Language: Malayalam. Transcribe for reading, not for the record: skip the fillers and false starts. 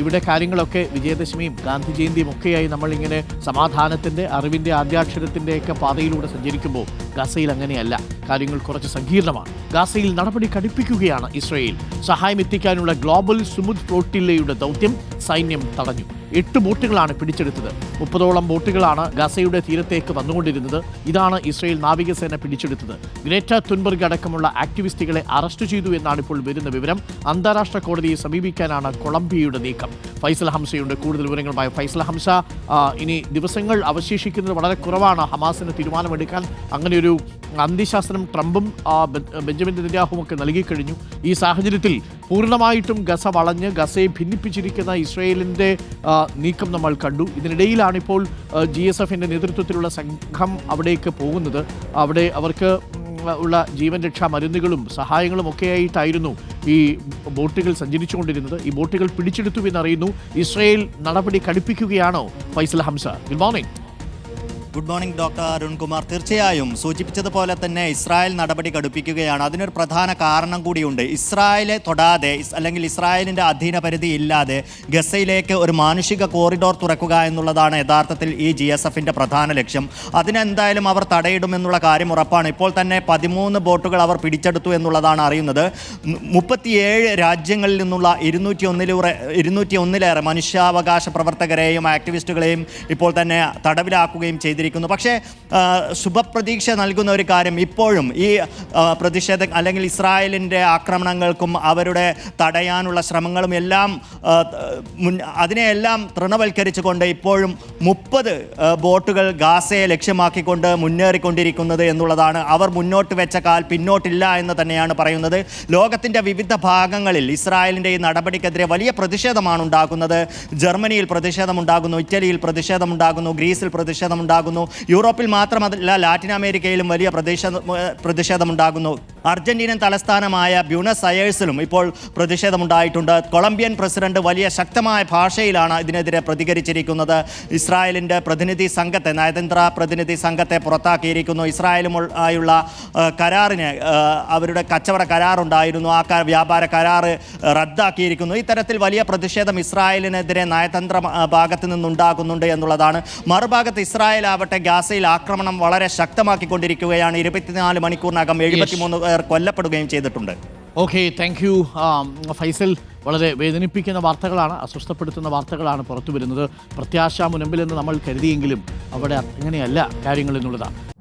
ഇവിടെ കാര്യങ്ങളൊക്കെ വിജയദശമിയും ഗാന്ധി ജയന്തിയും ഒക്കെയായി നമ്മളിങ്ങനെ സമാധാനത്തിൻ്റെ, അറിവിൻ്റെ, ആദ്യാക്ഷരത്തിൻ്റെയൊക്കെ പാതയിലൂടെ സഞ്ചരിക്കുമ്പോൾ ഗസയിൽ അങ്ങനെയല്ല. കാര്യങ്ങൾ കുറച്ച് സങ്കീർണമാണ്. ഗാസയിൽ നടപടി കടുപ്പിക്കുകയാണ് ഇസ്രയേൽ. സഹായം എത്തിക്കാനുള്ള ഗ്ലോബൽ സുമുദ് ഫ്ലോട്ടില്ലയുടെ ദൗത്യം സൈന്യം തടഞ്ഞു. 8 ബോട്ടുകളാണ് പിടിച്ചെടുത്തത്. 30ഓളം ബോട്ടുകളാണ് ഗസയുടെ തീരത്തേക്ക് വന്നുകൊണ്ടിരുന്നത്. ഇതാണ് ഇസ്രയേൽ നാവികസേന പിടിച്ചെടുത്തത്. ഗ്രേറ്റ തുൻബർഗ് അടക്കമുള്ള ആക്ടിവിസ്റ്റുകളെ അറസ്റ്റ് ചെയ്തു എന്നാണ് ഇപ്പോൾ വരുന്ന വിവരം. അന്താരാഷ്ട്ര കോടതിയെ സമീപിക്കാനാണ് കൊളംബിയയുടെ നീക്കം. ഫൈസൽ ഹംസയുണ്ട് കൂടുതൽ വിവരങ്ങളുമായി. ഫൈസൽ ഹംസ, ഇനി ദിവസങ്ങൾ അവശേഷിക്കുന്നത് വളരെ കുറവാണ് ഹമാസിന് തീരുമാനമെടുക്കാൻ. അങ്ങനെയൊരു അന്ത്യശാസനം ട്രംപും ബെഞ്ചമിൻ നെതന്യാഹുവും ഒക്കെ നൽകിക്കഴിഞ്ഞു. ഈ സാഹചര്യത്തിൽ പൂർണ്ണമായിട്ടും ഗസ വളഞ്ഞ് ഗസയെ ഭിന്നിപ്പിച്ചിരിക്കുന്ന ഇസ്രയേലിൻ്റെ നീക്കം നമ്മൾ കണ്ടു. ഇതിനിടയിലാണിപ്പോൾ GSFൻ്റെ നേതൃത്വത്തിലുള്ള സംഘം അവിടേക്ക് പോകുന്നത്. അവിടെ അവർക്ക് ഉള്ള ജീവൻ രക്ഷാ മരുന്നുകളും സഹായങ്ങളും ഒക്കെയായിട്ടായിരുന്നു ഈ ബോട്ടുകൾ സഞ്ചരിച്ചുകൊണ്ടിരുന്നത്. ഈ ബോട്ടുകൾ പിടിച്ചെടുത്തു എന്നറിയുന്നു. ഇസ്രയേൽ നടപടി കടുപ്പിക്കുകയാണോ Faisal Hamza? Good morning. Good morning doctor Arunkumar. തീർച്ചയായും സൂചിപ്പിച്ചതുപോലെ തന്നെ ഇസ്രായേൽ നടപടി കടുപ്പിക്കുകയാണ്. അതിനൊരു പ്രധാന കാരണം കൂടിയുണ്ട്. ഇസ്രായേലെ തൊടാതെ അല്ലെങ്കിൽ ഇസ്രായേലിൻ്റെ അധീന പരിധി ഇല്ലാതെ ഗസയിലേക്ക് ഒരു മാനുഷിക കോറിഡോർ തുറക്കുക എന്നുള്ളതാണ് യഥാർത്ഥത്തിൽ ഈ GSFൻ്റെ പ്രധാന ലക്ഷ്യം. അതിനെന്തായാലും അവർ തടയിടുമെന്നുള്ള കാര്യം ഉറപ്പാണ്. ഇപ്പോൾ തന്നെ 13 ബോട്ടുകൾ അവർ പിടിച്ചെടുത്തു എന്നുള്ളതാണ് അറിയുന്നത്. 37 രാജ്യങ്ങളിൽ നിന്നുള്ള 201-ലേറെ മനുഷ്യാവകാശ പ്രവർത്തകരെയും ആക്ടിവിസ്റ്റുകളെയും ഇപ്പോൾ തന്നെ തടവിലാക്കുകയും ചെയ്തിരിക്കുന്നു. പക്ഷേ ശുഭപ്രതീക്ഷ നൽകുന്ന ഒരു കാര്യം, ഇപ്പോഴും ഈ പ്രതിഷേധം അല്ലെങ്കിൽ ഇസ്രായേലിൻ്റെ ആക്രമണങ്ങൾക്കും അവരുടെ തടയാനുള്ള ശ്രമങ്ങളും എല്ലാം അതിനെയെല്ലാം തൃണവൽക്കരിച്ചുകൊണ്ട് ഇപ്പോഴും 30 ബോട്ടുകൾ ഗാസയെ ലക്ഷ്യമാക്കിക്കൊണ്ട് മുന്നേറിക്കൊണ്ടിരിക്കുന്നത് എന്നുള്ളതാണ്. അവർ മുന്നോട്ട് വെച്ച കാൽ പിന്നോട്ടില്ല എന്ന് തന്നെയാണ് പറയുന്നത്. ലോകത്തിൻ്റെ വിവിധ ഭാഗങ്ങളിൽ ഇസ്രായേലിൻ്റെ ഈ നടപടിക്കെതിരെ വലിയ പ്രതിഷേധമാണ് ഉണ്ടാകുന്നത്. ജർമ്മനിയിൽ പ്രതിഷേധമുണ്ടാകുന്നു, ഇറ്റലിയിൽ പ്രതിഷേധമുണ്ടാകുന്നു, ഗ്രീസിൽ പ്രതിഷേധമുണ്ടാകുന്നു, യൂറോപ്പിൽ മാത്രമല്ല ലാറ്റിൻ അമേരിക്കയിലും വലിയ പ്രതിഷേധമുണ്ടാകുന്നു. അർജന്റീനൻ തലസ്ഥാനമായ ബ്യൂണസ് അയേഴ്സിലും ഇപ്പോൾ പ്രതിഷേധമുണ്ടായിട്ടുണ്ട്. കൊളംബിയൻ പ്രസിഡന്റ് വലിയ ശക്തമായ ഭാഷയിലാണ് ഇതിനെതിരെ പ്രതികരിച്ചിരിക്കുന്നത്. ഇസ്രായേലിൻ്റെ പ്രതിനിധി സംഘത്തെ, നയതന്ത്ര പ്രതിനിധി സംഘത്തെ പുറത്താക്കിയിരിക്കുന്നു. ഇസ്രായേലുമായുള്ള കരാറിന്, അവരുടെ കച്ചവട കരാറുണ്ടായിരുന്നു, ആ വ്യാപാര കരാർ റദ്ദാക്കിയിരിക്കുന്നു. ഇത്തരത്തിൽ വലിയ പ്രതിഷേധം ഇസ്രായേലിനെതിരെ നയതന്ത്ര ഭാഗത്ത് നിന്നുണ്ടാകുന്നുണ്ട് എന്നുള്ളതാണ്. മറുഭാഗത്ത് ഇസ്രായേൽ ആവട്ടെ ഗാസയിൽ ആക്രമണം വളരെ ശക്തമാക്കിക്കൊണ്ടിരിക്കുകയാണ്. 24 മണിക്കൂറിനകം 73 പേർ കൊല്ലപ്പെടുകയും ചെയ്തിട്ടുണ്ട്. Okay, thank you Faisal. വളരെ വേദനിപ്പിക്കുന്ന വാർത്തകളാണ്, അസ്വസ്ഥപ്പെടുത്തുന്ന വാർത്തകളാണ് പുറത്തു വരുന്നത്. പ്രത്യാശ മുൻപിലെന്ന് നമ്മൾ കരുതിയെങ്കിലും അവിടെ അങ്ങനെയല്ല കാര്യങ്ങൾ എന്നുള്ളതാണ്.